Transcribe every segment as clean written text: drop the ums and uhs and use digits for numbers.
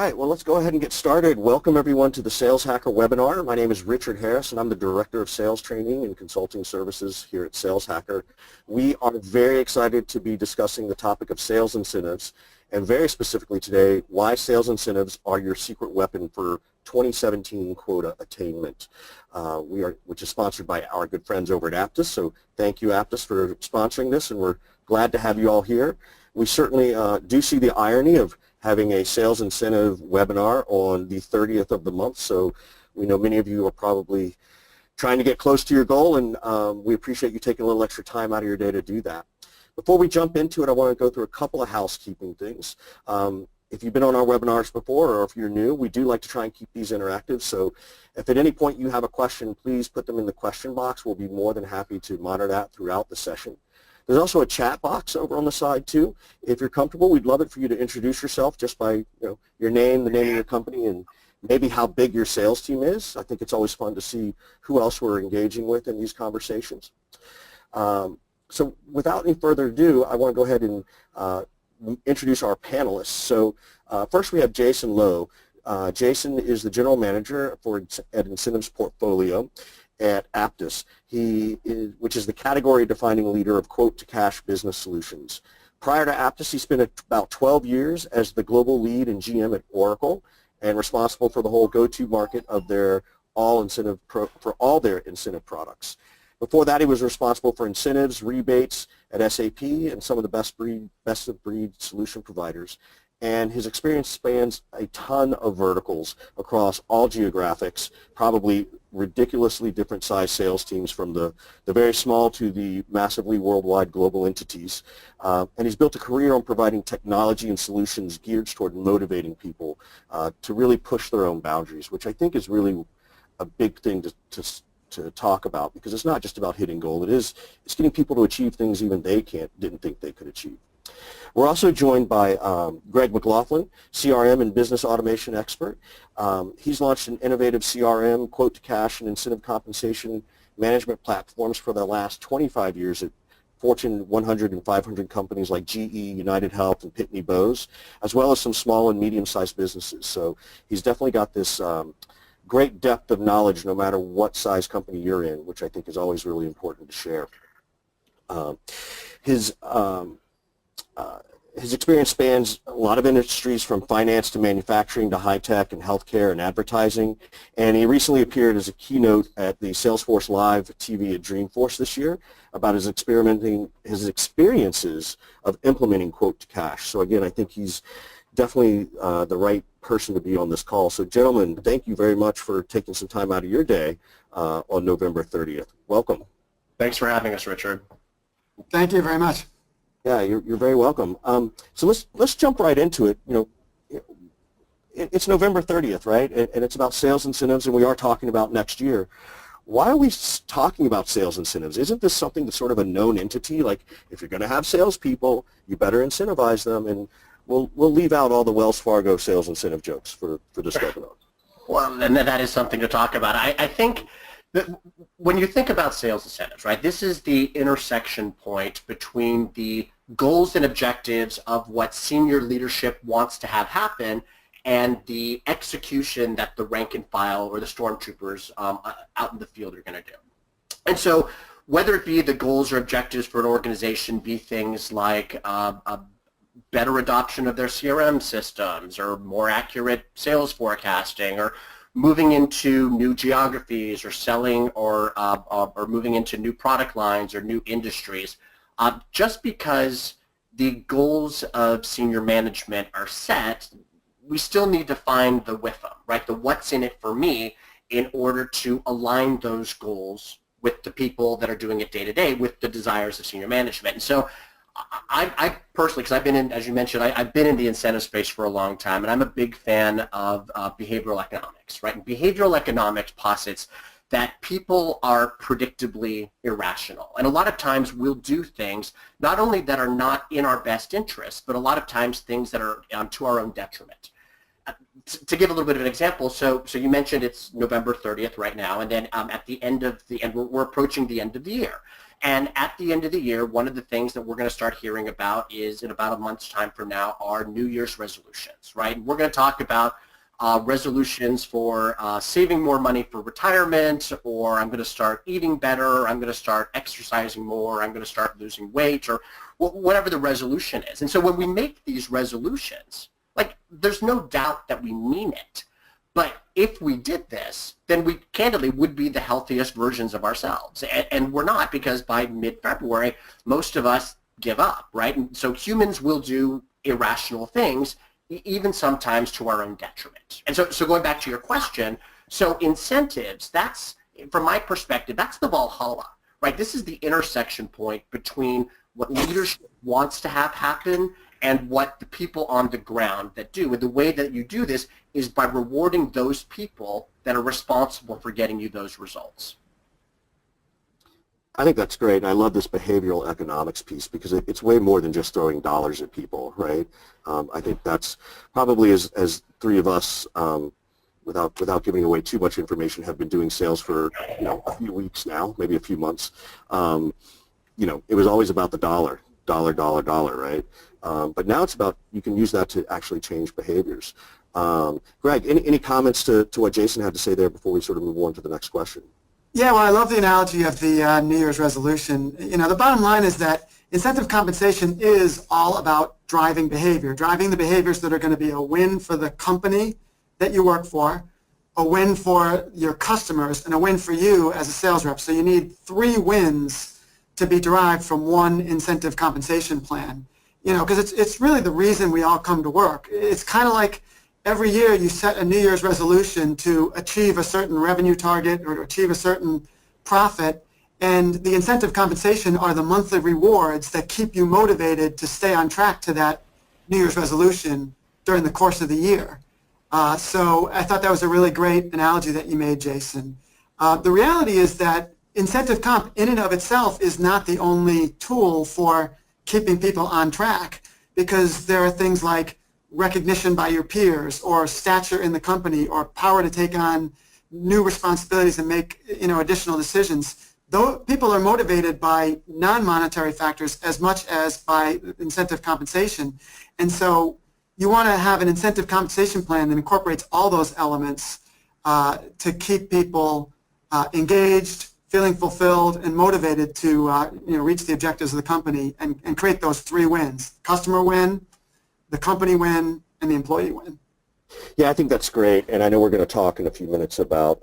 right, well, let's go ahead and get started. Welcome everyone to the Sales Hacker webinar. My name is Richard Harris, and I'm the Director of Sales Training and Consulting Services here at Sales Hacker. We are very excited to be discussing the topic of sales incentives, and very specifically today, why sales incentives are your secret weapon for 2017 quota attainment, which is sponsored by our good friends over at Apttus. So thank you, Apttus, for sponsoring this, and we're glad to have you all here. We certainly do see the irony of having a sales incentive webinar on the 30th of the month, so we know many of you are probably trying to get close to your goal, and we appreciate you taking a little extra time out of your day to do that. Before we jump into it, I want to go through a couple of housekeeping things. If you've been on our webinars before, or if you're new, we do like to try and keep these interactive, so if at any point you have a question, please put them in the question box. We'll be more than happy to monitor that throughout the session. There's also a chat box over on the side too. If you're comfortable, we'd love it for you to introduce yourself just by your name, the name of your company, and maybe how big your sales team is. I think it's always fun to see who else we're engaging with in these conversations. So without any further ado, I want to go ahead and introduce our panelists. So first we have Jason Lowe. Jason is the General Manager at Incentives Portfolio at Apttus, which is the category-defining leader of quote-to-cash business solutions. Prior to Apttus, he spent about 12 years as the global lead and GM at Oracle, and responsible for the whole go-to market of their all their incentive products. Before that, he was responsible for incentives, rebates at SAP, and some of the best-of-breed solution providers. And his experience spans a ton of verticals across all geographics, probably ridiculously different size sales teams from the very small to the massively worldwide global entities. And he's built a career on providing technology and solutions geared toward motivating people to really push their own boundaries, which I think is really a big thing to talk about, because it's not just about hitting goal. It's getting people to achieve things even they didn't think they could achieve. We're also joined by Greg McLaughlin, CRM and business automation expert. He's launched an innovative CRM, quote-to-cash, and incentive compensation management platforms for the last 25 years at Fortune 100 and 500 companies like GE, United Health, and Pitney Bowes, as well as some small and medium-sized businesses. So he's definitely got this great depth of knowledge no matter what size company you're in, which I think is always really important to share. His experience spans a lot of industries, from finance to manufacturing to high-tech and healthcare and advertising, and he recently appeared as a keynote at the Salesforce Live TV at Dreamforce this year about his experiences of implementing quote-to-cash. So again, I think he's definitely the right person to be on this call. So gentlemen, thank you very much for taking some time out of your day on November 30th. Welcome. Thanks for having us, Richard. Thank you very much. Yeah, you're very welcome. So let's jump right into it. It's November 30th, right? And it's about sales incentives, and we are talking about next year. Why are we talking about sales incentives? Isn't this something that's sort of a known entity? Like, if you're going to have salespeople, you better incentivize them, and we'll leave out all the Wells Fargo sales incentive jokes for this webinar. Well, and that is something to talk about. I think that when you think about sales incentives, right, this is the intersection point between the goals and objectives of what senior leadership wants to have happen and the execution that the rank and file or the stormtroopers out in the field are going to do. And so whether it be the goals or objectives for an organization be things like a better adoption of their CRM systems, or more accurate sales forecasting, or moving into new geographies, or selling, or moving into new product lines or new industries. Just because the goals of senior management are set, we still need to find the WIFM, right? The what's in it for me, in order to align those goals with the people that are doing it day to day with the desires of senior management. And so I personally, because I've been in, as you mentioned, I've been in the incentive space for a long time, and I'm a big fan of behavioral economics, right? And behavioral economics posits that people are predictably irrational. And a lot of times we'll do things not only that are not in our best interest, but a lot of times things that are to our own detriment. To give a little bit of an example, so you mentioned it's November 30th right now, and then at the end of the, and we're approaching the end of the year. And at the end of the year, one of the things that we're going to start hearing about is in about a month's time from now are New Year's resolutions, right? And we're going to talk about resolutions for saving more money for retirement, or I'm going to start eating better, I'm going to start exercising more, I'm going to start losing weight, or whatever the resolution is. And so when we make these resolutions, like, there's no doubt that we mean it. But if we did this, then we candidly would be the healthiest versions of ourselves. And we're not, because by mid-February, most of us give up, right? And so humans will do irrational things, even sometimes to our own detriment. And so going back to your question, so incentives, that's, from my perspective, that's the Valhalla, right? This is the intersection point between what leadership wants to have happen and what the people on the ground that do. And the way that you do this is by rewarding those people that are responsible for getting you those results. I think that's great, and I love this behavioral economics piece because it's way more than just throwing dollars at people, right? I think that's probably, as three of us, without giving away too much information, have been doing sales for a few weeks now, maybe a few months. It was always about the dollar, right? But now it's about, you can use that to actually change behaviors. Greg, any comments to what Jason had to say there before we sort of move on to the next question? Yeah, well, I love the analogy of the New Year's resolution. The bottom line is that incentive compensation is all about driving behavior, driving the behaviors that are going to be a win for the company that you work for, a win for your customers, and a win for you as a sales rep. So you need 3 wins to be derived from one incentive compensation plan. Because it's really the reason we all come to work. It's kind of like every year you set a New Year's resolution to achieve a certain revenue target or to achieve a certain profit, and the incentive compensation are the monthly rewards that keep you motivated to stay on track to that New Year's resolution during the course of the year. So I thought that was a really great analogy that you made, Jason. The reality is that incentive comp in and of itself is not the only tool for keeping people on track, because there are things like recognition by your peers, or stature in the company, or power to take on new responsibilities and make additional decisions. Though people are motivated by non-monetary factors as much as by incentive compensation. And so you want to have an incentive compensation plan that incorporates all those elements to keep people engaged, feeling fulfilled, and motivated to reach the objectives of the company and create those 3 wins: customer win, the company win, and the employee win. Yeah, I think that's great, and I know we're going to talk in a few minutes about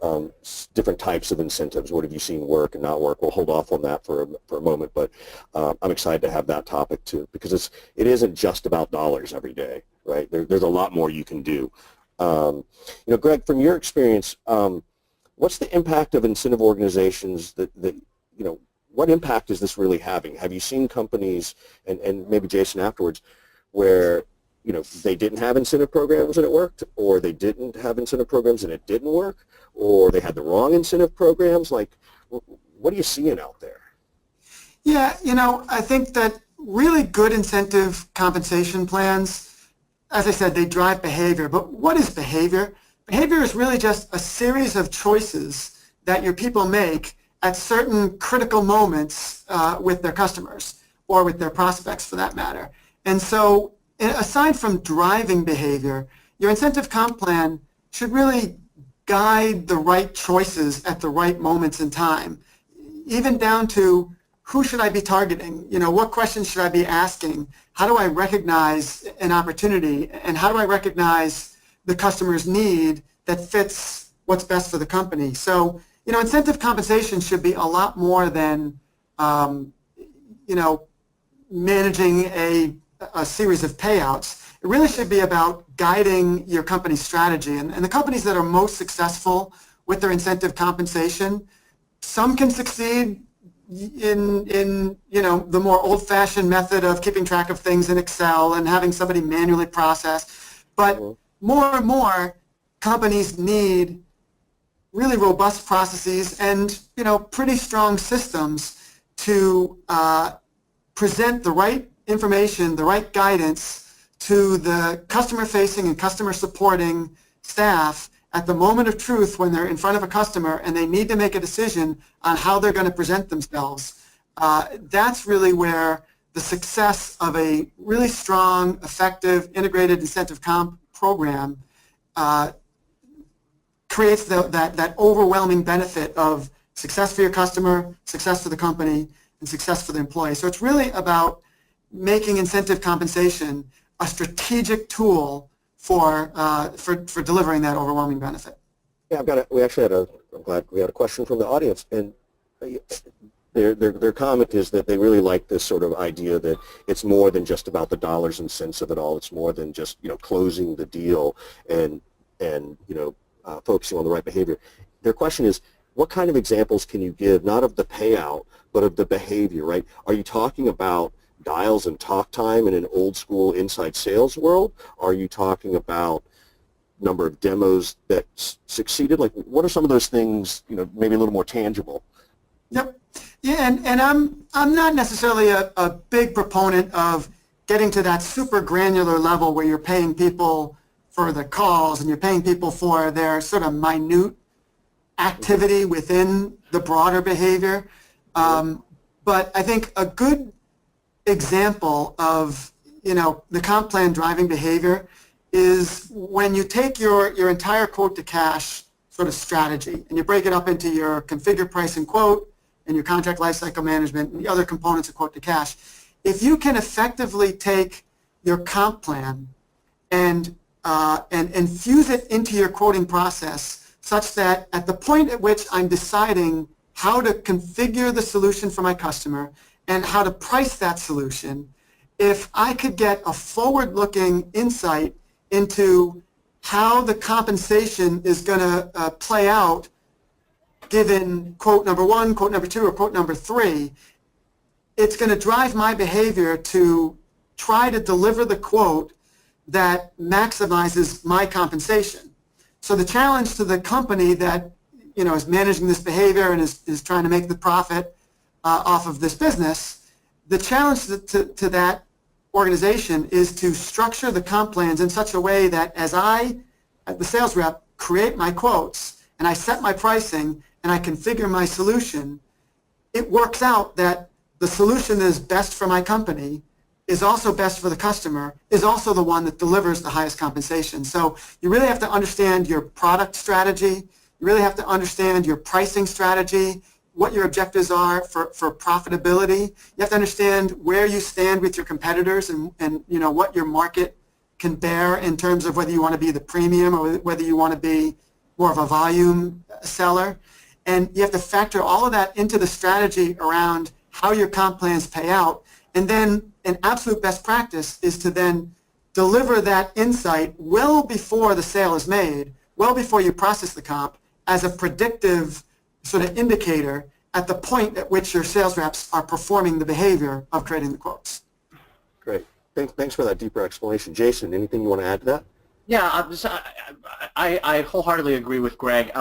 different types of incentives. What have you seen work and not work? We'll hold off on that for a moment, but I'm excited to have that topic too, because it isn't just about dollars every day, right? There's a lot more you can do. Greg, from your experience, what's the impact of incentive organizations what impact is this really having? Have you seen companies, and maybe Jason afterwards, where they didn't have incentive programs and it worked, or they didn't have incentive programs and it didn't work, or they had the wrong incentive programs? Like, what are you seeing out there? Yeah, I think that really good incentive compensation plans, as I said, they drive behavior. But what is behavior? Behavior is really just a series of choices that your people make at certain critical moments with their customers, or with their prospects for that matter. And so aside from driving behavior, your incentive comp plan should really guide the right choices at the right moments in time, even down to who should I be targeting? What questions should I be asking? How do I recognize an opportunity? And how do I recognize the customer's need that fits what's best for the company? So, incentive compensation should be a lot more than, managing a series of payouts. It really should be about guiding your company's strategy. And the companies that are most successful with their incentive compensation, some can succeed in the more old-fashioned method of keeping track of things in Excel and having somebody manually process. But more and more companies need really robust processes and pretty strong systems to present the right information, the right guidance to the customer-facing and customer-supporting staff at the moment of truth when they're in front of a customer and they need to make a decision on how they're going to present themselves. that's really where the success of a really strong, effective, integrated incentive comp program creates that overwhelming benefit of success for your customer, success for the company, and success for the employee. So it's really about making incentive compensation a strategic tool for delivering that overwhelming benefit. Yeah, I'm glad we had a question from the audience, and their comment is that they really like this sort of idea that it's more than just about the dollars and cents of it all. It's more than just, closing the deal and focusing on the right behavior. Their question is, what kind of examples can you give, not of the payout, but of the behavior, right? Are you talking about dials and talk time in an old school inside sales world? Are you talking about number of demos that succeeded? Like, what are some of those things, maybe a little more tangible? Yep. Yeah, and I'm not necessarily a big proponent of getting to that super granular level where you're paying people for the calls and you're paying people for their sort of minute activity within the broader behavior. But I think a good example of, the comp plan driving behavior is when you take your entire quote to cash sort of strategy and you break it up into your configure, price, and quote, and your contract lifecycle management and the other components of quote to cash. If you can effectively take your comp plan and infuse it into your quoting process such that at the point at which I'm deciding how to configure the solution for my customer and how to price that solution, if I could get a forward-looking insight into how the compensation is going to play out given quote number 1, quote number 2, or quote number 3, it's going to drive my behavior to try to deliver the quote that maximizes my compensation. So the challenge to the company that is managing this behavior and is trying to make the profit off of this business, the challenge to that organization is to structure the comp plans in such a way that as I, the sales rep, create my quotes and I set my pricing and I configure my solution, it works out that the solution that is best for my company is also best for the customer, is also the one that delivers the highest compensation. So you really have to understand your product strategy. You really have to understand your pricing strategy, what your objectives are for profitability. You have to understand where you stand with your competitors and what your market can bear in terms of whether you want to be the premium or whether you want to be more of a volume seller. And you have to factor all of that into the strategy around how your comp plans pay out. And then an absolute best practice is to then deliver that insight well before the sale is made, well before you process the comp, as a predictive sort of indicator at the point at which your sales reps are performing the behavior of creating the quotes. Great. Thanks for that deeper explanation. Jason, anything you want to add to that? Yeah, I wholeheartedly agree with Greg.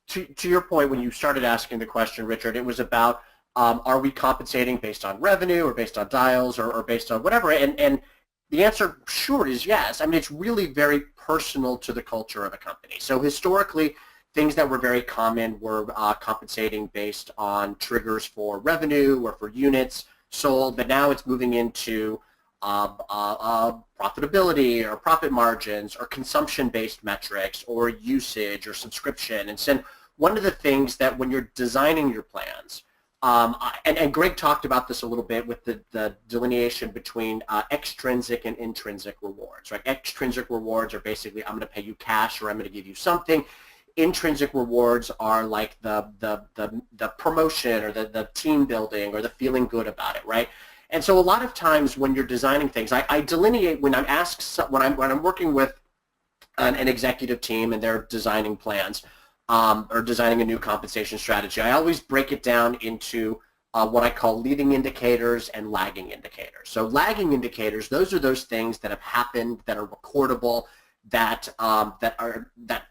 To your point, when you started asking the question, Richard, it was about are we compensating based on revenue or based on dials or based on whatever? And the answer, sure, is yes. I mean, it's really very personal to the culture of a company. So historically, things that were very common were compensating based on triggers for revenue or for units sold, but now it's moving into profitability or profit margins or consumption-based metrics or usage or subscription. And so one of the things that when you're designing your plans, and Greg talked about this a little bit with the delineation between extrinsic and intrinsic rewards, right? Extrinsic rewards are basically I'm going to pay you cash or I'm going to give you something. Intrinsic rewards are like the promotion or the team building or the feeling good about it, right? And so a lot of times when you're designing things, I delineate when I'm asked when I'm working with an executive team and they're designing plans or designing a new compensation strategy, I always break it down into what I call leading indicators and lagging indicators. So lagging indicators, those are those things that have happened that are recordable, that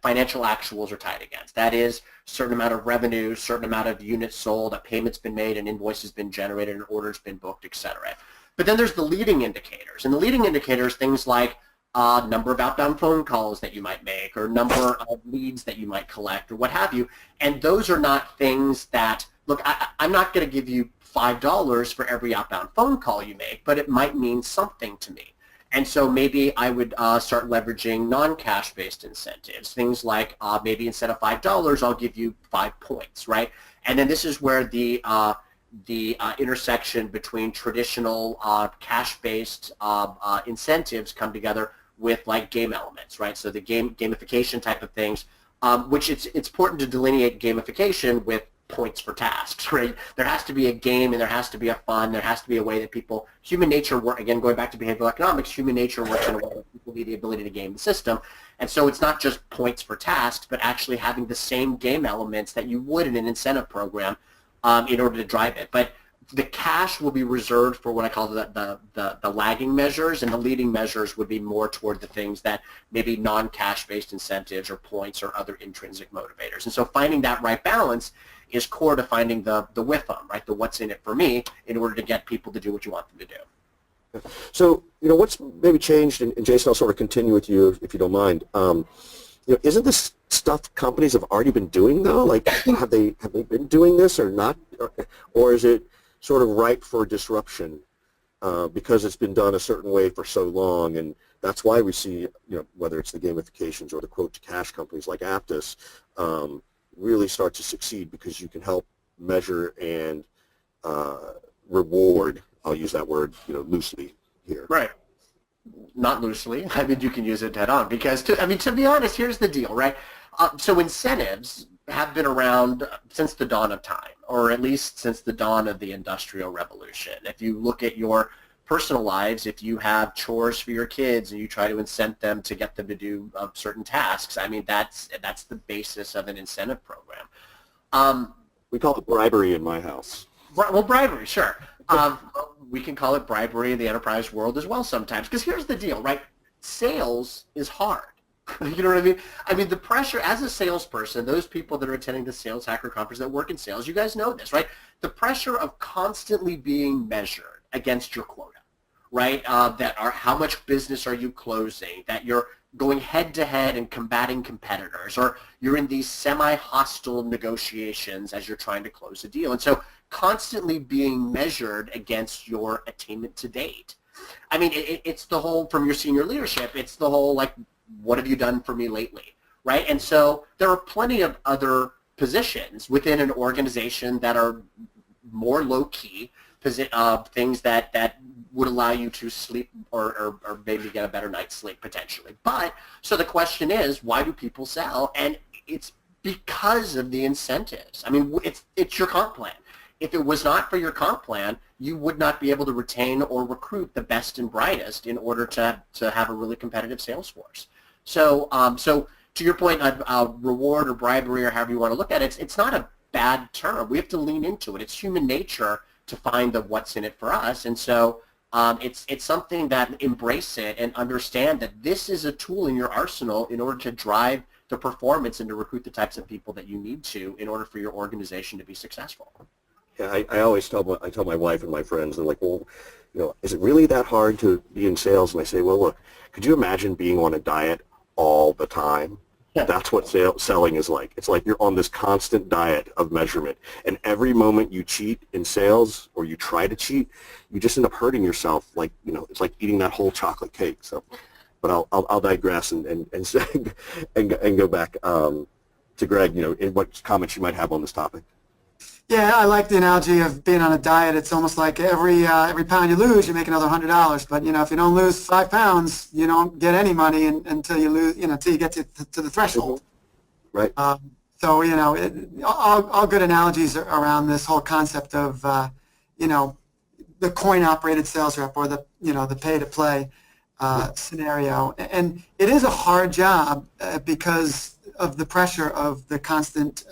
financial actuals are tied against. That is, a certain amount of revenue, certain amount of units sold, a payment's been made, an invoice has been generated, an order's been booked, etc. But then there's the leading indicators, and the leading indicators, things like number of outbound phone calls that you might make, or number of leads that you might collect, or what have you. And those are not things that look, I'm not going to give you $5 for every outbound phone call you make, but it might mean something to me. And so maybe I would start leveraging non-cash based incentives, things like maybe instead of $5, I'll give you 5 points, right? And then this is where the intersection between traditional cash-based incentives come together with like game elements, right? So the gamification type of things, which it's important to delineate gamification with points for tasks, right? There has to be a game and there has to be a fun, there has to be a way that people, human nature work, again, going back to behavioral economics, human nature works in a way that people need the ability to game the system. And so it's not just points for tasks, but actually having the same game elements that you would in an incentive program in order to drive it. But the cash will be reserved for what I call the lagging measures, and the leading measures would be more toward the things that maybe non-cash based incentives or points or other intrinsic motivators. And so finding that right balance is core to finding the WIFM, right? The what's in it for me, in order to get people to do what you want them to do. So, what's maybe changed, and Jason, I'll sort of continue with you if you don't mind. Isn't this stuff companies have already been doing though? Like, have they been doing this or not, or is it sort of ripe for disruption because it's been done a certain way for so long, and that's why we see, whether it's the gamifications or the quote-to-cash companies like Apttus, really start to succeed because you can help measure and reward. I'll use that word, loosely here. Right. Not loosely. I mean, you can use it head on because, to be honest, here's the deal, right? So incentives have been around since the dawn of time, or at least since the dawn of the Industrial Revolution. If you look at your personal lives, if you have chores for your kids and you try to incent them to get them to do certain tasks, I mean, that's the basis of an incentive program. We call it bribery in my house. Well, bribery, sure. We can call it bribery in the enterprise world as well sometimes, because here's the deal, right? Sales is hard. You know what I mean? I mean, the pressure as a salesperson, those people that are attending the Sales Hacker Conference that work in sales, you guys know this, right? The pressure of constantly being measured against your quota, right? That are how much business are you closing, that you're going head-to-head and combating competitors, or you're in these semi-hostile negotiations as you're trying to close a deal. And so constantly being measured against your attainment to date. I mean, it's the whole, from your senior leadership, it's the whole, like, what have you done for me lately, right? And so there are plenty of other positions within an organization that are more low-key, things that would allow you to sleep or maybe get a better night's sleep potentially. But, so the question is, why do people sell? And it's because of the incentives. I mean, it's your comp plan. If it was not for your comp plan, you would not be able to retain or recruit the best and brightest in order to have a really competitive sales force. So, so to your point, reward or bribery or however you want to look at it, it's not a bad term. We have to lean into it. It's human nature to find the what's in it for us. And so it's something that embrace it and understand that this is a tool in your arsenal in order to drive the performance and to recruit the types of people that you need to in order for your organization to be successful. Yeah, I always tell my wife and my friends, they're like, well, is it really that hard to be in sales? And I say, well, look, could you imagine being on a diet all the time? Yeah. That's what selling is like. It's like you're on this constant diet of measurement, and every moment you cheat in sales or you try to cheat, you just end up hurting yourself. Like, it's like eating that whole chocolate cake. So, but I'll digress and say, and go back to Greg. In what comments you might have on this topic. Yeah, I like the analogy of being on a diet. It's almost like every pound you lose, you make another $100. But if you don't lose 5 pounds, you don't get any money until you lose, until you get to the threshold. Right. So all good analogies around this whole concept of the coin-operated sales rep or the pay-to-play scenario. And it is a hard job because of the pressure of the constant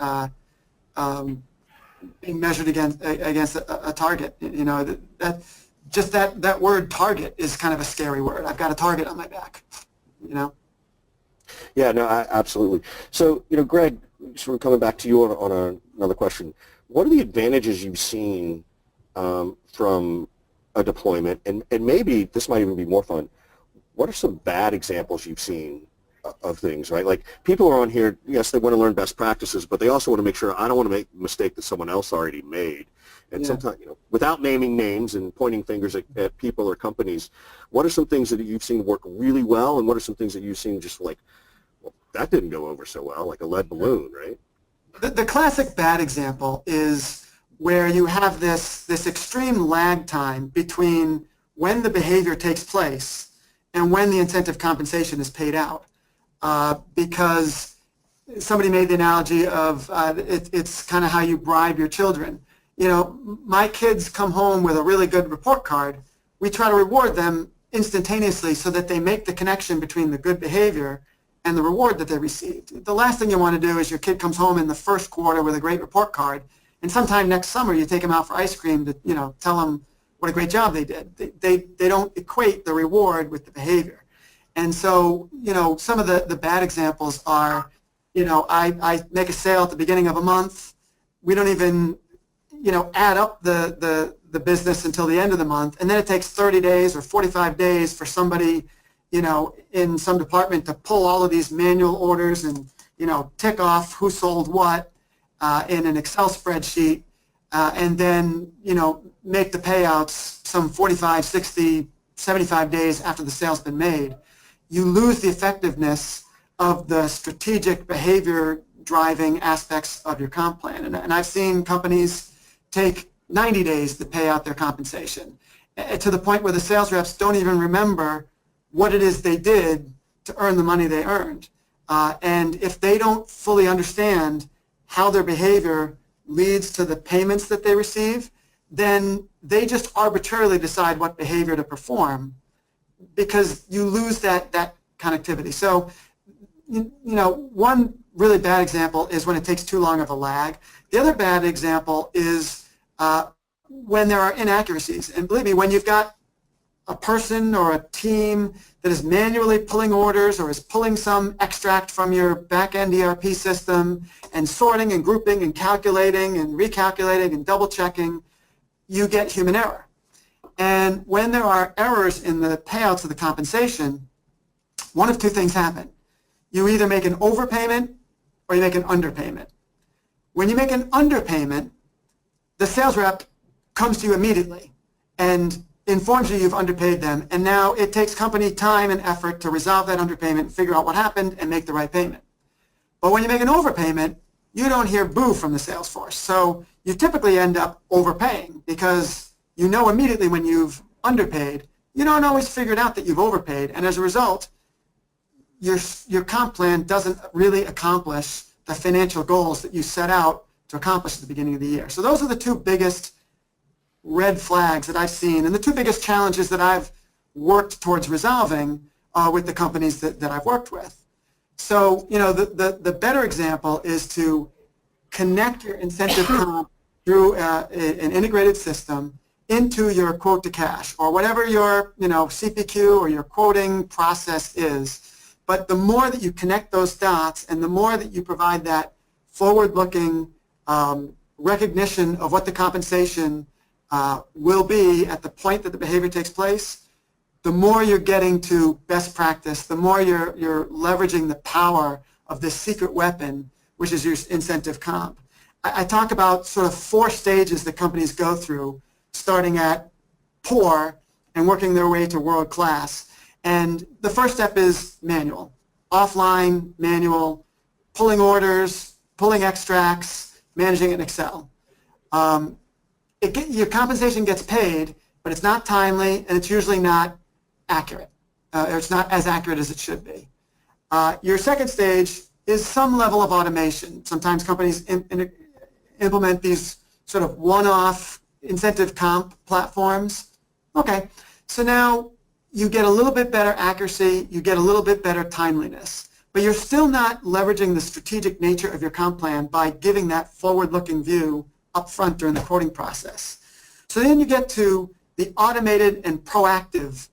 being measured against a target. That word target is kind of a scary word. I've got a target on my back. Yeah, no, absolutely. So, Greg, sort of coming back to you on another question, what are the advantages you've seen from a deployment, and maybe this might even be more fun, what are some bad examples you've seen of things, right? Like people are on here, yes, they want to learn best practices, but they also want to make sure I don't want to make a mistake that someone else already made. And sometimes, without naming names and pointing fingers at people or companies, what are some things that you've seen work really well, and what are some things that you've seen just like, well, that didn't go over so well, like a lead balloon, right? The classic bad example is where you have this extreme lag time between when the behavior takes place and when the incentive compensation is paid out. Because somebody made the analogy of it's kind of how you bribe your children. My kids come home with a really good report card. We try to reward them instantaneously so that they make the connection between the good behavior and the reward that they received. The last thing you want to do is your kid comes home in the first quarter with a great report card, and sometime next summer you take them out for ice cream to tell them what a great job they did. They don't equate the reward with the behavior. And so, some of the bad examples are, I make a sale at the beginning of a month. We don't even, add up the business until the end of the month. And then it takes 30 days or 45 days for somebody, in some department to pull all of these manual orders and, tick off who sold what in an Excel spreadsheet and then, make the payouts some 45, 60, 75 days after the sale's been made. You lose the effectiveness of the strategic behavior driving aspects of your comp plan. And I've seen companies take 90 days to pay out their compensation to the point where the sales reps don't even remember what it is they did to earn the money they earned. And if they don't fully understand how their behavior leads to the payments that they receive, then they just arbitrarily decide what behavior to perform because you lose that connectivity. So, one really bad example is when it takes too long of a lag. The other bad example is when there are inaccuracies. And believe me, when you've got a person or a team that is manually pulling orders or is pulling some extract from your back-end ERP system and sorting and grouping and calculating and recalculating and double-checking, you get human error. And when there are errors in the payouts of the compensation, one of two things happen. You either make an overpayment or you make an underpayment. When you make an underpayment, the sales rep comes to you immediately and informs you you've underpaid them, and now it takes company time and effort to resolve that underpayment, figure out what happened, and make the right payment. But when you make an overpayment, you don't hear boo from the sales force. So you typically end up overpaying because you know immediately when you've underpaid. You don't always figure it out that you've overpaid, and as a result, your comp plan doesn't really accomplish the financial goals that you set out to accomplish at the beginning of the year. So those are the two biggest red flags that I've seen and the two biggest challenges that I've worked towards resolving with the companies that I've worked with. So, the better example is to connect your incentive comp through an integrated system into your quote to cash or whatever your CPQ or your quoting process is. But the more that you connect those dots and the more that you provide that forward-looking recognition of what the compensation will be at the point that the behavior takes place, the more you're getting to best practice, the more you're leveraging the power of this secret weapon, which is your incentive comp. I talk about sort of 4 stages that companies go through, starting at poor and working their way to world class. And the first step is manual, offline, manual, pulling orders, pulling extracts, managing it in Excel. Your compensation gets paid, but it's not timely, and it's usually not accurate. Or it's not as accurate as it should be. Your second stage is some level of automation. Sometimes companies implement these sort of one-off incentive comp platforms. Okay, so now you get a little bit better accuracy, you get a little bit better timeliness, but you're still not leveraging the strategic nature of your comp plan by giving that forward-looking view up front during the quoting process. So then you get to the automated and proactive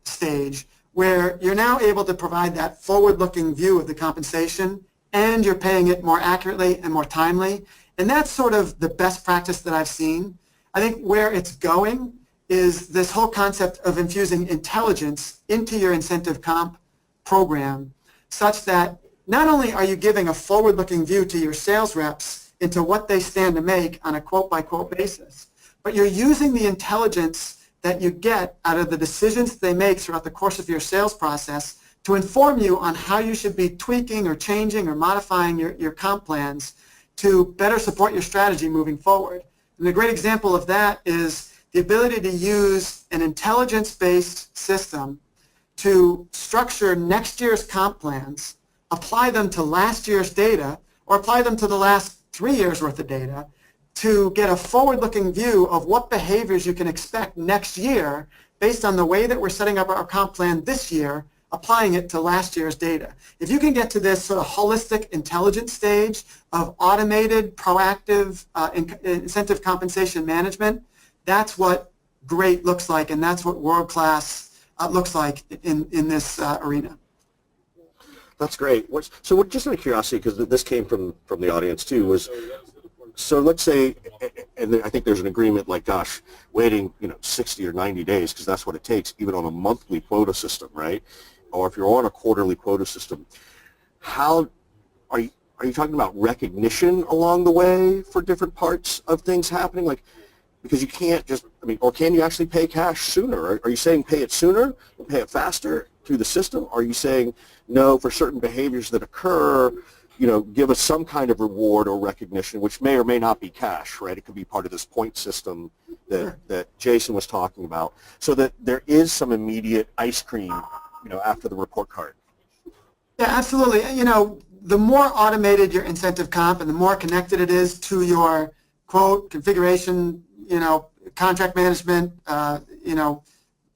stage where you're now able to provide that forward-looking view of the compensation and you're paying it more accurately and more timely. And that's sort of the best practice that I've seen. I think where it's going is this whole concept of infusing intelligence into your incentive comp program such that not only are you giving a forward-looking view to your sales reps into what they stand to make on a quote-by-quote basis, but you're using the intelligence that you get out of the decisions they make throughout the course of your sales process to inform you on how you should be tweaking or changing or modifying your comp plans to better support your strategy moving forward. And a great example of that is the ability to use an intelligence-based system to structure next year's comp plans, apply them to last year's data, or apply them to the last 3 years' worth of data to get a forward-looking view of what behaviors you can expect next year based on the way that we're setting up our comp plan this year, applying it to last year's data. If you can get to this sort of holistic intelligence stage of automated, proactive incentive compensation management, that's what great looks like, and that's what world-class looks like in this arena. That's great. So just out of curiosity, because this came from the audience too, was, so let's say, and I think there's an agreement like, gosh, waiting 60 or 90 days, because that's what it takes, even on a monthly quota system, right? Or if you're on a quarterly quota system, how are you talking about recognition along the way for different parts of things happening? Like, because you can't just, or can you actually pay cash sooner? Are you saying pay it sooner, or pay it faster through the system? Are you saying, no, for certain behaviors that occur, give us some kind of reward or recognition, which may or may not be cash, right? It could be part of this point system that Jason was talking about, so that there is some immediate ice cream, after the report card. Yeah, absolutely. The more automated your incentive comp and the more connected it is to your quote, configuration, contract management,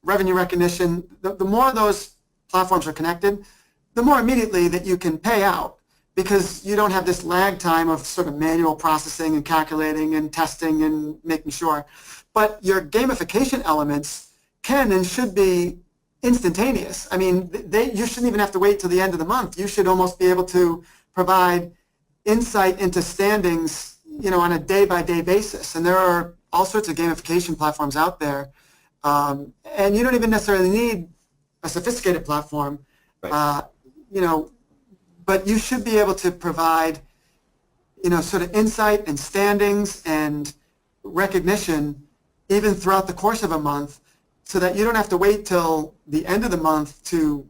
revenue recognition, the more those platforms are connected, the more immediately that you can pay out, because you don't have this lag time of sort of manual processing and calculating and testing and making sure. But your gamification elements can and should be instantaneous. You shouldn't even have to wait till the end of the month. You should almost be able to provide insight into standings, on a day-by-day basis. And there are all sorts of gamification platforms out there. And you don't even necessarily need a sophisticated platform, right. But you should be able to provide, sort of insight and standings and recognition even throughout the course of a month, so that you don't have to wait till the end of the month to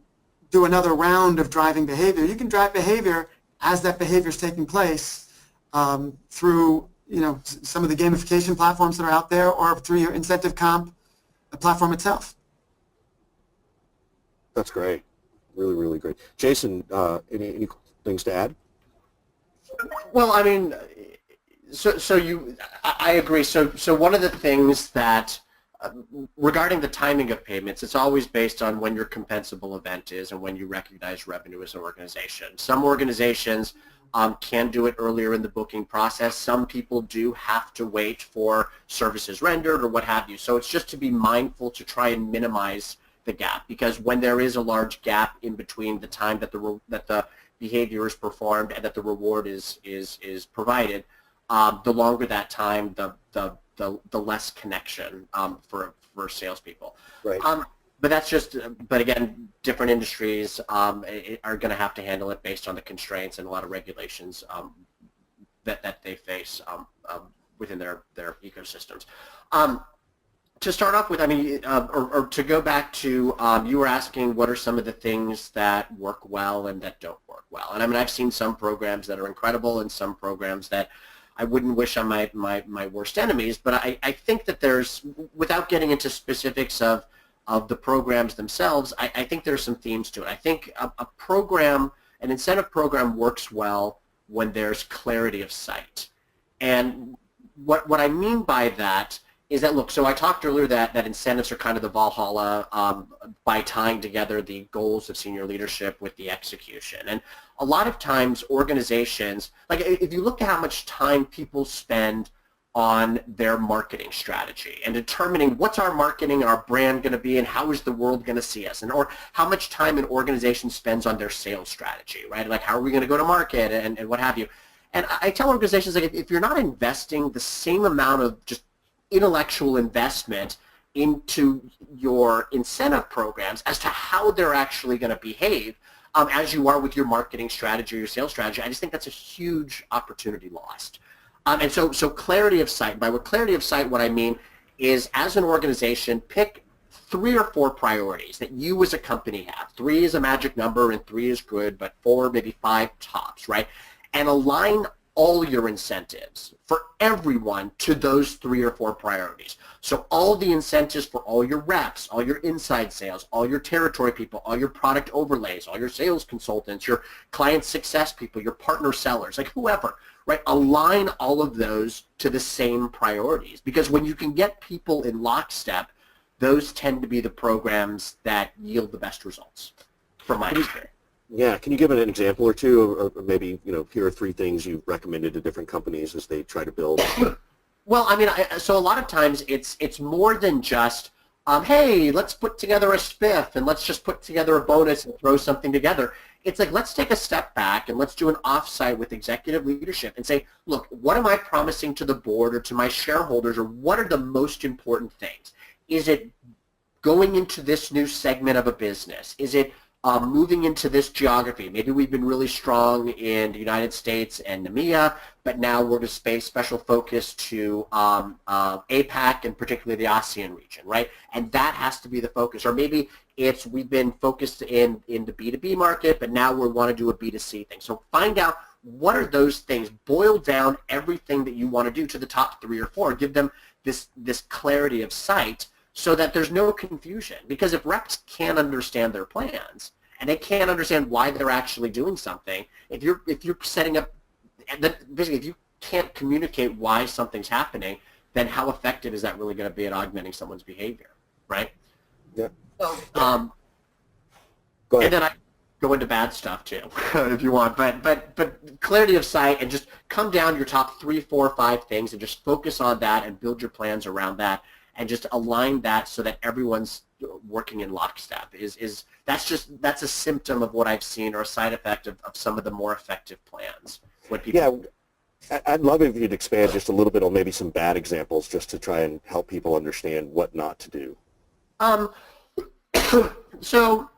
do another round of driving behavior. You can drive behavior as that behavior is taking place through, some of the gamification platforms that are out there, or through your incentive comp platform itself. That's great. Really, really great. Jason, any things to add? Well, I agree. So one of the things that regarding the timing of payments, it's always based on when your compensable event is and when you recognize revenue as an organization. Some organizations can do it earlier in the booking process. Some people do have to wait for services rendered or what have you. So it's just to be mindful to try and minimize the gap, because when there is a large gap in between the time that the behavior is performed and that the reward is provided, the longer that time, the less connection for salespeople. Right. But that's just, but again, different industries are going to have to handle it based on the constraints and a lot of regulations that they face within their ecosystems. To start off with, or to go back to, you were asking what are some of the things that work well and that don't work well. And I've seen some programs that are incredible and some programs that I wouldn't wish on my worst enemies, but I think that there's, without getting into specifics of the programs themselves, I think there's some themes to it. I think a program, an incentive program works well when there's clarity of sight. And what I mean by that is that, look, so I talked earlier that incentives are kind of the Valhalla by tying together the goals of senior leadership with the execution. And a lot of times organizations, like if you look at how much time people spend on their marketing strategy and determining what's our marketing and our brand going to be and how is the world going to see us, and or how much time an organization spends on their sales strategy, right? Like how are we going to go to market and what have you. And I tell organizations, like, if you're not investing the same amount of just intellectual investment into your incentive programs as to how they're actually going to behave, as you are with your marketing strategy or your sales strategy, I just think that's a huge opportunity lost. And so clarity of sight. By clarity of sight, what I mean is, as an organization, pick 3 or 4 priorities that you as a company have. 3 is a magic number and 3 is good, but 4, maybe 5 tops, right? And align all your incentives for everyone to those 3 or 4 priorities. So all the incentives for all your reps, all your inside sales, all your territory people, all your product overlays, all your sales consultants, your client success people, your partner sellers, like whoever, right? Align all of those to the same priorities, because when you can get people in lockstep, those tend to be the programs that yield the best results, from my experience. Yeah, can you give an example or two, or maybe, here are 3 things you've recommended to different companies as they try to build? Well, I mean, so a lot of times it's more than just, hey, let's put together a spiff and let's just put together a bonus and throw something together. It's like, let's take a step back and let's do an offsite with executive leadership and say, look, what am I promising to the board or to my shareholders, or what are the most important things? Is it going into this new segment of a business? Is it moving into this geography? Maybe we've been really strong in the United States and EMEA, but now we're going to pay special focus to APAC and particularly the ASEAN region, right? And that has to be the focus. Or maybe it's we've been focused in the B2B market, but now we want to do a B2C thing. So find out what are those things. Boil down everything that you want to do to the top 3 or 4. Give them this clarity of sight, so that there's no confusion. Because if reps can't understand their plans and they can't understand why they're actually doing something, if you're setting up, basically if you can't communicate why something's happening, then how effective is that really going to be at augmenting someone's behavior, right? Yeah. So, Go ahead. and then I go into bad stuff too, if you want. But clarity of sight, and just come down your top 3, 4, 5 things and just focus on that and build your plans around that. And just align that so that everyone's working in lockstep. That's a symptom of what I've seen, or a side effect of some of the more effective plans. When people I'd love if you'd expand just a little bit on maybe some bad examples, just to try and help people understand what not to do. So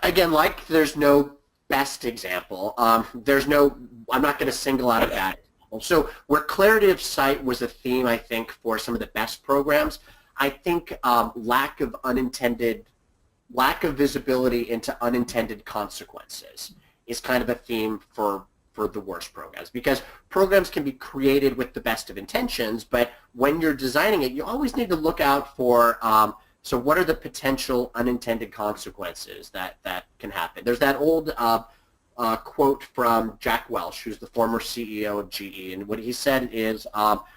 again, like there's no best example. I'm not going to single out a bad. So where clarity of sight was a theme, I think, for some of the best programs, I think lack of visibility into unintended consequences is kind of a theme for the worst programs. Because programs can be created with the best of intentions, but when you're designing it, you always need to look out for, so what are the potential unintended consequences that can happen? There's that old quote from Jack Welch, who's the former CEO of GE, and what he said is,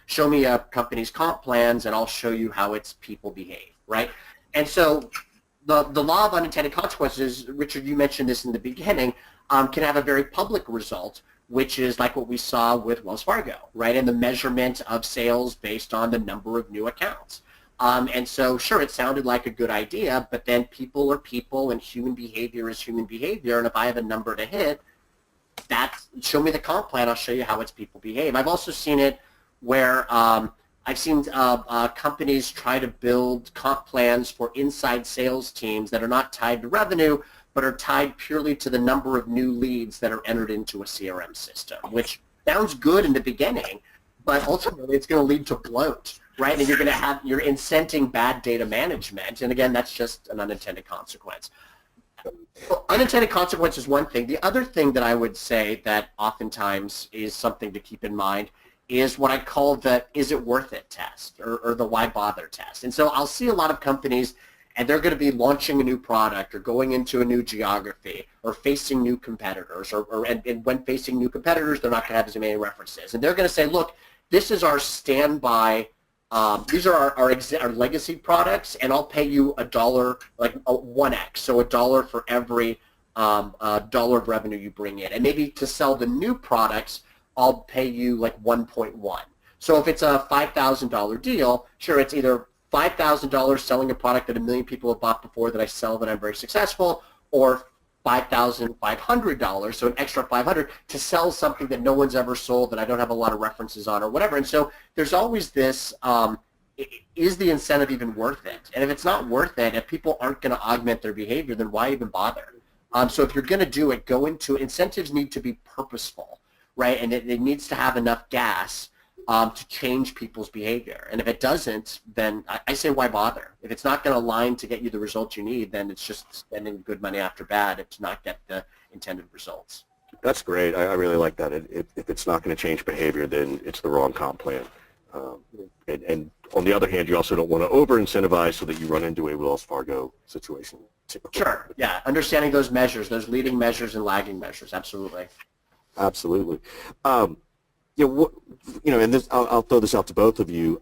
show me a company's comp plans and I'll show you how its people behave, right? And so the law of unintended consequences, Richard, you mentioned this in the beginning, can have a very public result, which is like what we saw with Wells Fargo, right? And the measurement of sales based on the number of new accounts. And so, sure, it sounded like a good idea, but then people are people and human behavior is human behavior, and if I have a number to hit, show me the comp plan, I'll show you how its people behave. I've also seen it where I've seen companies try to build comp plans for inside sales teams that are not tied to revenue, but are tied purely to the number of new leads that are entered into a CRM system, which sounds good in the beginning, but ultimately it's going to lead to bloat. Right, and you're incenting bad data management, and again, that's just an unintended consequence. So unintended consequence is one thing. The other thing that I would say that oftentimes is something to keep in mind is what I call the "is it worth it" test, or the "why bother" test. And so I'll see a lot of companies, and they're going to be launching a new product, or going into a new geography, or facing new competitors, and when facing new competitors, they're not going to have as many references, and they're going to say, look, this is our standby. These are our legacy products, and I'll pay you $1, like 1x, so $1 for every dollar of revenue you bring in. And maybe to sell the new products, I'll pay you like 1.1. So if it's a $5,000 deal, sure, it's either $5,000 selling a product that 1 million people have bought before that I sell that I'm very successful, or $5,500, so an extra $500 to sell something that no one's ever sold that I don't have a lot of references on or whatever. And so there's always this is the incentive even worth it? And if it's not worth it, if people aren't going to augment their behavior, then why even bother? So if you're going to do it, go into incentives need to be purposeful, right? And it needs to have enough gas to change people's behavior. And if it doesn't, then I say why bother? If it's not going to align to get you the results you need, then it's just spending good money after bad to not get the intended results. That's great. I really like that. If it's not going to change behavior, then it's the wrong comp plan. And on the other hand, you also don't want to over-incentivize so that you run into a Wells Fargo situation. Sure. Yeah. Understanding those measures, those leading measures and lagging measures. Absolutely. Absolutely. And this, I'll throw this out to both of you.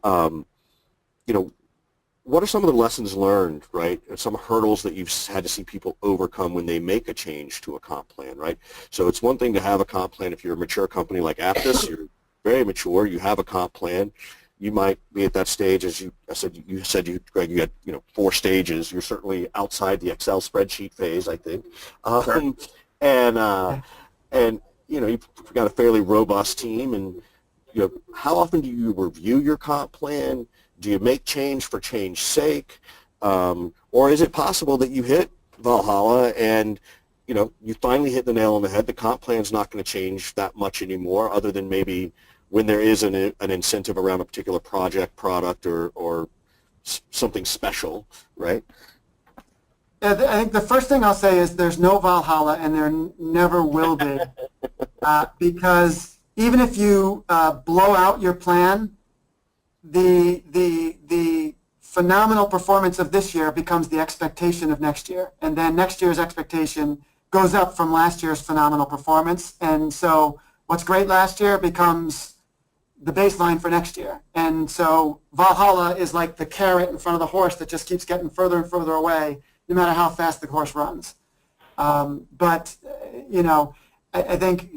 What are some of the lessons learned, right? Some hurdles that you've had to see people overcome when they make a change to a comp plan, right? So it's one thing to have a comp plan if you're a mature company like Apttus. You're very mature. You have a comp plan. You might be at that stage, as you said, Greg, you had 4 stages. You're certainly outside the Excel spreadsheet phase, I think. Sure. And you've got a fairly robust team, and how often do you review your comp plan? Do you make change for change's sake, or is it possible that you hit Valhalla and you finally hit the nail on the head? The comp plan's not going to change that much anymore, other than maybe when there is an incentive around a particular project, product, or something special, right? I think the first thing I'll say is there's no Valhalla, and there never will be, because even if you blow out your plan, the phenomenal performance of this year becomes the expectation of next year, and then next year's expectation goes up from last year's phenomenal performance, and so what's great last year becomes the baseline for next year. And so Valhalla is like the carrot in front of the horse that just keeps getting further and further away, no matter how fast the horse runs. But I think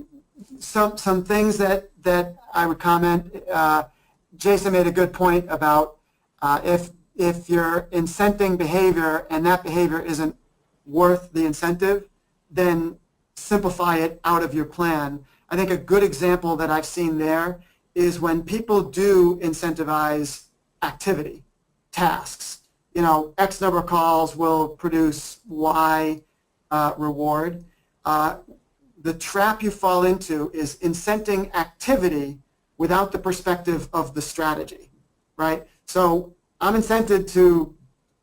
some things that I would comment. Jason made a good point about if you're incenting behavior and that behavior isn't worth the incentive, then simplify it out of your plan. I think a good example that I've seen there is when people do incentivize activity, tasks. X number of calls will produce Y reward. The trap you fall into is incenting activity without the perspective of the strategy, right? So I'm incented to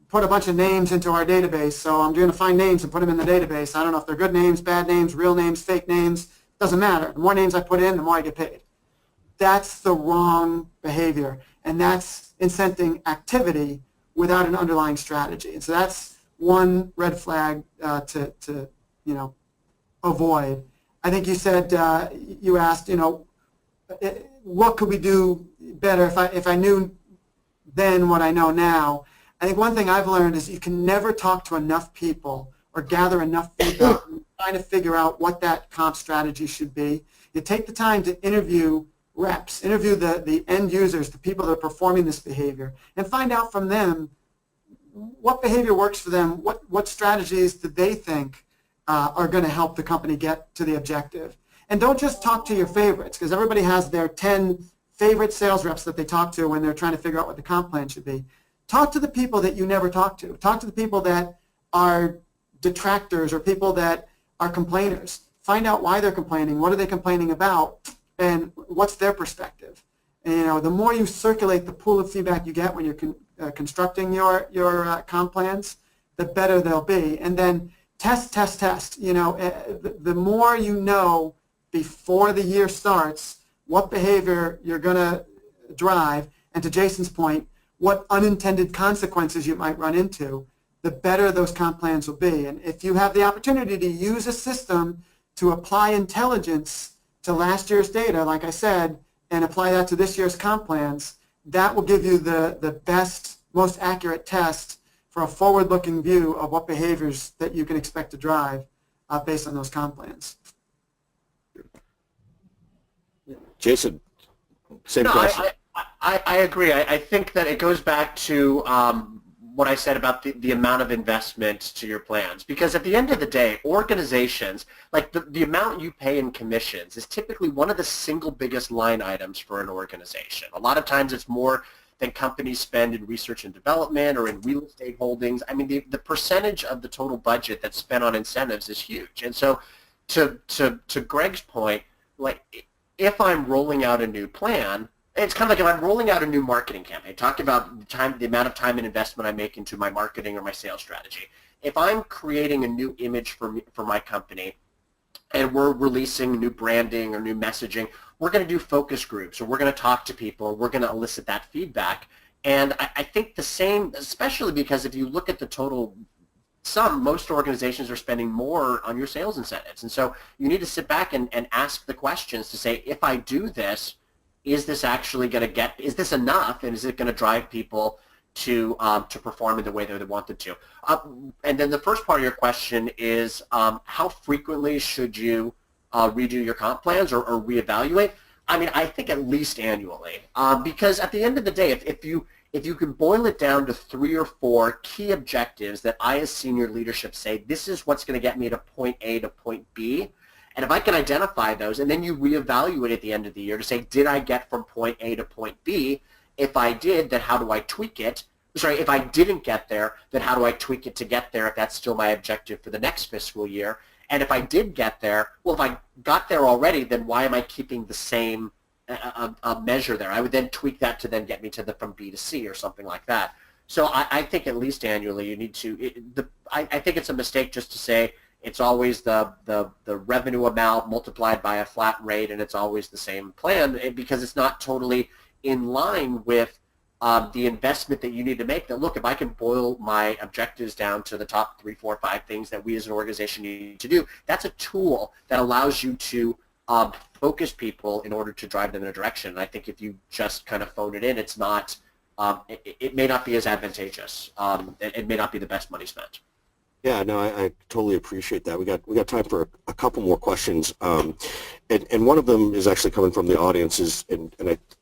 put a bunch of names into our database, so I'm going to find names and put them in the database. I don't know if they're good names, bad names, real names, fake names. Doesn't matter. The more names I put in, the more I get paid. That's the wrong behavior, and that's incenting activity without an underlying strategy. And so that's one red flag to avoid. I think you said you asked what could we do better if I knew then what I know now. I think one thing I've learned is you can never talk to enough people or gather enough feedback trying to figure out what that comp strategy should be. You take the time to interview reps, interview the end users, the people that are performing this behavior, and find out from them what behavior works for them, what strategies do they think are going to help the company get to the objective. And don't just talk to your favorites, because everybody has their 10 favorite sales reps that they talk to when they're trying to figure out what the comp plan should be. Talk to the people that you never talk to. Talk to the people that are detractors or people that are complainers. Find out why they're complaining, what are they complaining about, and what's their perspective. And, the more you circulate the pool of feedback you get when you're constructing your comp plans, the better they'll be. And then test. The more you know before the year starts what behavior you're going to drive, and to Jason's point, what unintended consequences you might run into, the better those comp plans will be. And if you have the opportunity to use a system to apply intelligence to last year's data, like I said, and apply that to this year's comp plans, that will give you the best, most accurate test for a forward-looking view of what behaviors that you can expect to drive based on those comp plans. Jason, same question. I agree. I think that it goes back to what I said about the amount of investment to your plans. Because at the end of the day, organizations, like the amount you pay in commissions is typically one of the single biggest line items for an organization. A lot of times it's more than companies spend in research and development or in real estate holdings. I mean, the percentage of the total budget that's spent on incentives is huge. And so to Greg's point, like if I'm rolling out a new plan, it's kind of like if I'm rolling out a new marketing campaign, talk about the amount of time and investment I make into my marketing or my sales strategy. If I'm creating a new image for my company and we're releasing new branding or new messaging, we're going to do focus groups or we're going to talk to people, we're going to elicit that feedback. And I think the same, especially because if you look at the total sum, most organizations are spending more on your sales incentives. And so you need to sit back and ask the questions to say, if I do this, is this actually going to is this enough, and is it going to drive people to perform in the way that they wanted to? And then the first part of your question is how frequently should you redo your comp plans or reevaluate? I mean, I think at least annually, because at the end of the day, if you can boil it down to 3 or 4 key objectives that I as senior leadership say, this is what's going to get me to point A to point B, and if I can identify those, and then you reevaluate at the end of the year to say, did I get from point A to point B? If I did, then how do I tweak it? Sorry, if I didn't get there, then how do I tweak it to get there if that's still my objective for the next fiscal year? And if I did get there, well, if I got there already, then why am I keeping the same measure there? I would then tweak that to then get me to from B to C or something like that. So I think at least annually you need to, I think it's a mistake just to say it's always the revenue amount multiplied by a flat rate and it's always the same plan, because it's not totally in line with the investment that you need to make. That look, if I can boil my objectives down to the top 3, 4, 5 things that we as an organization need to do, that's a tool that allows you to focus people in order to drive them in a direction. And I think if you just kind of phone it in, it's not, it may not be as advantageous. It may not be the best money spent. Yeah, no, I totally appreciate that. We got time for a couple more questions, and one of them is actually coming from the audience.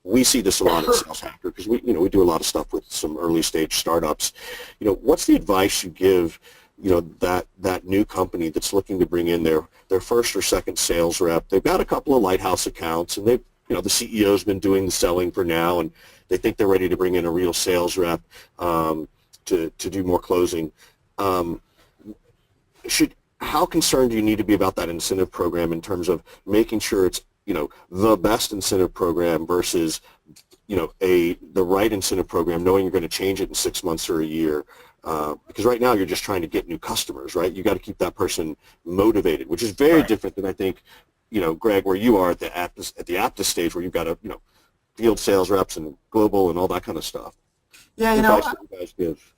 We see this a lot at Sales Hacker because we do a lot of stuff with some early stage startups. What's the advice you give that new company that's looking to bring in their first or second sales rep? They've got a couple of lighthouse accounts, and the CEO's been doing the selling for now, and they think they're ready to bring in a real sales rep to do more closing. How concerned do you need to be about that incentive program in terms of making sure it's the best incentive program versus the right incentive program, knowing you're going to change it in 6 months or a year? Because right now you're just trying to get new customers, right? You got to keep that person motivated, which is very different than I think, Greg, where you are at the Apttus stage, where you've got field sales reps and global and all that kind of stuff. Yeah, advice that you guys give.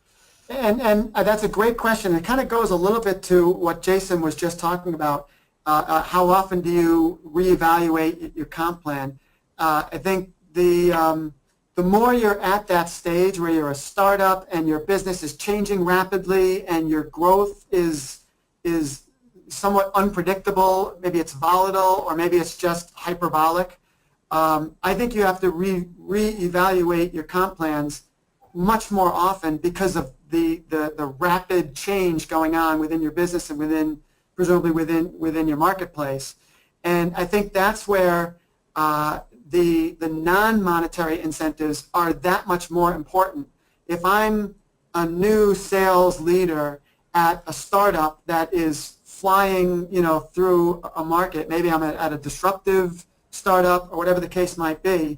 And that's a great question. It kind of goes a little bit to what Jason was just talking about. How often do you reevaluate your comp plan? I think the more you're at that stage where you're a startup and your business is changing rapidly and your growth is somewhat unpredictable, maybe it's volatile or maybe it's just hyperbolic, I think you have to reevaluate your comp plans much more often because of the rapid change going on within your business and presumably within your marketplace. And I think that's where the non-monetary incentives are that much more important. If I'm a new sales leader at a startup that is flying through a market, maybe I'm at a disruptive startup or whatever the case might be,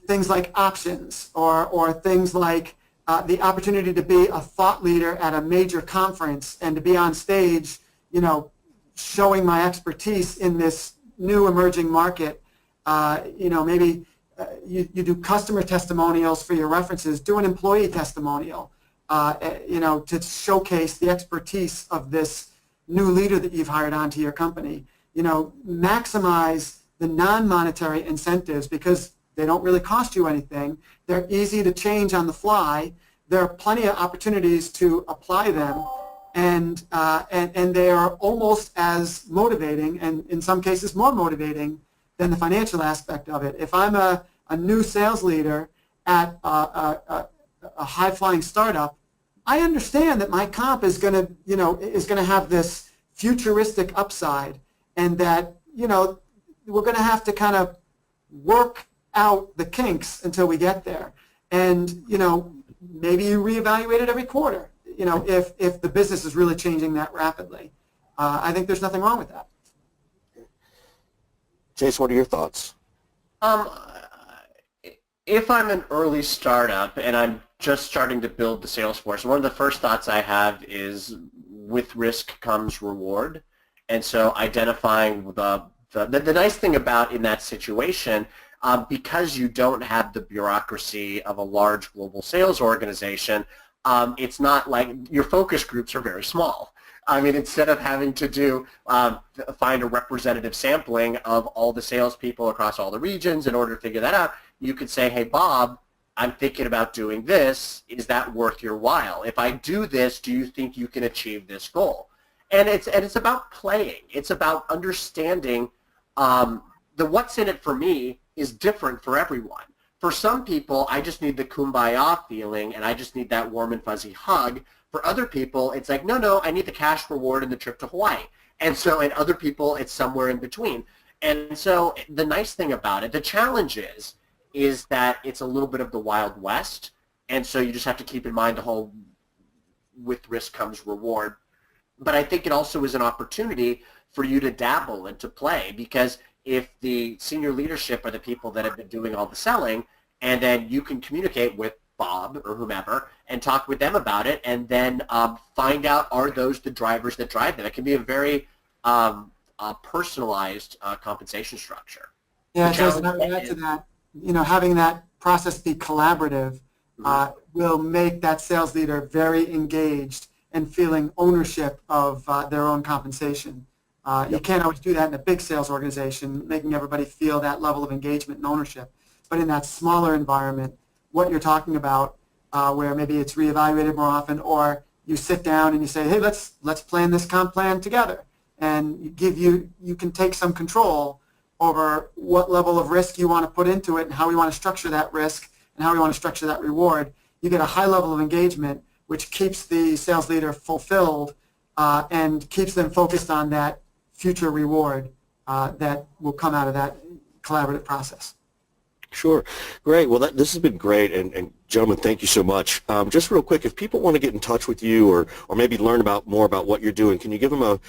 things like options or things like the opportunity to be a thought leader at a major conference and to be on stage, showing my expertise in this new emerging market. Maybe you do customer testimonials for your references. Do an employee testimonial, to showcase the expertise of this new leader that you've hired onto your company. Maximize the non-monetary incentives because they don't really cost you anything. They're easy to change on the fly. There are plenty of opportunities to apply them, and they are almost as motivating, and in some cases more motivating than the financial aspect of it. If I'm a new sales leader at a high-flying startup, I understand that my comp is going to have this futuristic upside, and that we're going to have to kind of work out the kinks until we get there. And, maybe you reevaluate it every quarter, if the business is really changing that rapidly. I think there's nothing wrong with that. Jason, what are your thoughts? If I'm an early startup and I'm just starting to build the sales force, one of the first thoughts I have is with risk comes reward. And so identifying the nice thing about in that situation, because you don't have the bureaucracy of a large global sales organization, it's not like your focus groups are very small. I mean, instead of having to find a representative sampling of all the salespeople across all the regions in order to figure that out, you could say, hey, Bob, I'm thinking about doing this. Is that worth your while? If I do this, do you think you can achieve this goal? And it's about playing. It's about understanding the what's in it for me is different for everyone. For some people, I just need the kumbaya feeling and I just need that warm and fuzzy hug. For other people, it's like, no, I need the cash reward and the trip to Hawaii. And so in other people, it's somewhere in between. And so the nice thing about it, the challenge is that it's a little bit of the Wild West. And so you just have to keep in mind the whole with risk comes reward. But I think it also is an opportunity for you to dabble and to play, because if the senior leadership are the people that have been doing all the selling, and then you can communicate with Bob or whomever and talk with them about it, and then find out, are those the drivers that drive them? It can be a very personalized compensation structure. Yeah, Jason, I would add to that, having that process be collaborative will make that sales leader very engaged and feeling ownership of their own compensation. You can't always do that in a big sales organization, making everybody feel that level of engagement and ownership. But in that smaller environment, what you're talking about, where maybe it's reevaluated more often, or you sit down and you say, hey, let's plan this comp plan together, and you can take some control over what level of risk you want to put into it and how we want to structure that risk and how we want to structure that reward. You get a high level of engagement, which keeps the sales leader fulfilled and keeps them focused on that future reward that will come out of that collaborative process. Sure. Great. Well, this has been great. And gentlemen, thank you so much. Just real quick, if people want to get in touch with you or maybe learn more about what you're doing, can you give them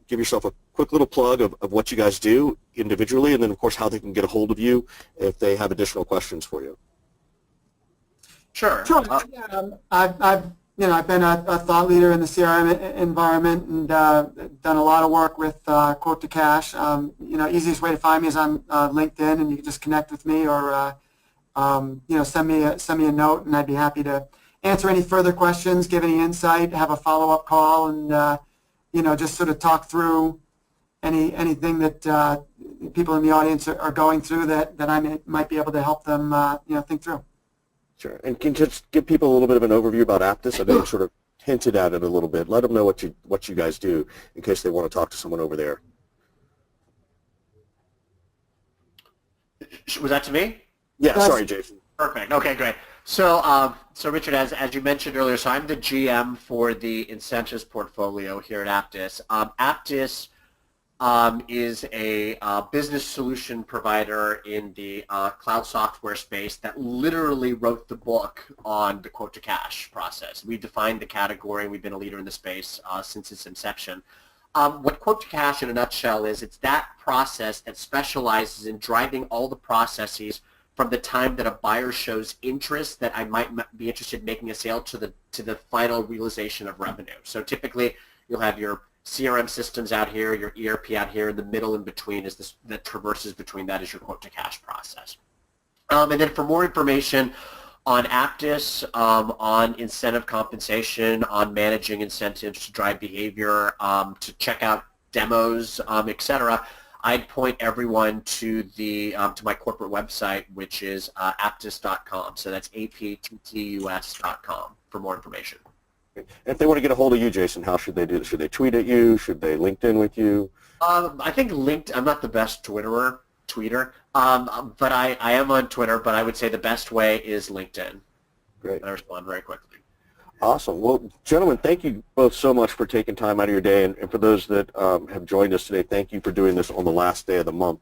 give yourself a quick little plug of what you guys do individually, and then, of course, how they can get a hold of you if they have additional questions for you? Sure. I've been a thought leader in the CRM environment and done a lot of work with Quota Cash. Easiest way to find me is on LinkedIn, and you can just connect with me or send me a note, and I'd be happy to answer any further questions, give any insight, have a follow-up call, and just sort of talk through anything that people in the audience are going through that I might be able to help them think through. Sure. And can you just give people a little bit of an overview about Apttus? I know you sort of hinted at it a little bit. Let them know what you guys do in case they want to talk to someone over there. Was that to me? Yeah, sorry, Jason. Perfect. Okay, great. So, Richard, as you mentioned earlier, so I'm the GM for the incentives portfolio here at Apttus. Apttus is a business solution provider in the cloud software space that literally wrote the book on the quote-to-cash process. We defined the category, and we've been a leader in the space since its inception. What quote-to-cash in a nutshell is, it's that process that specializes in driving all the processes from the time that a buyer shows interest that I might be interested in making a sale to the final realization of revenue. So typically, you'll have your CRM systems out here, your ERP out here, in the middle in between is this that traverses between that is your quote-to-cash process. And then for more information on Apttus, on incentive compensation, on managing incentives to drive behavior, to check out demos, etc., I'd point everyone to to my corporate website, which is apttus.com. So that's apttus.com for more information. And if they want to get a hold of you, Jason, how should they do this? Should they tweet at you? Should they LinkedIn with you? I think I'm not the best tweeter, but I am on Twitter, but I would say the best way is LinkedIn. Great. I respond very quickly. Awesome. Well, gentlemen, thank you both so much for taking time out of your day. And for those that have joined us today, thank you for doing this on the last day of the month.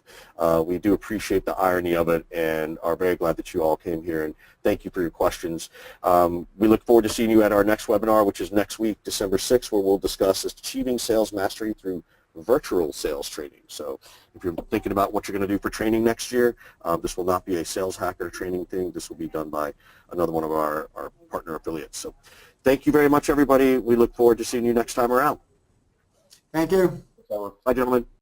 We do appreciate the irony of it and are very glad that you all came here. And thank you for your questions. We look forward to seeing you at our next webinar, which is next week, December 6th, where we'll discuss achieving sales mastery through virtual sales training. So if you're thinking about what you're going to do for training next year, this will not be a sales hacker training thing. This will be done by another one of our partner affiliates. So thank you very much, everybody. We look forward to seeing you next time around. Thank you. Bye, gentlemen.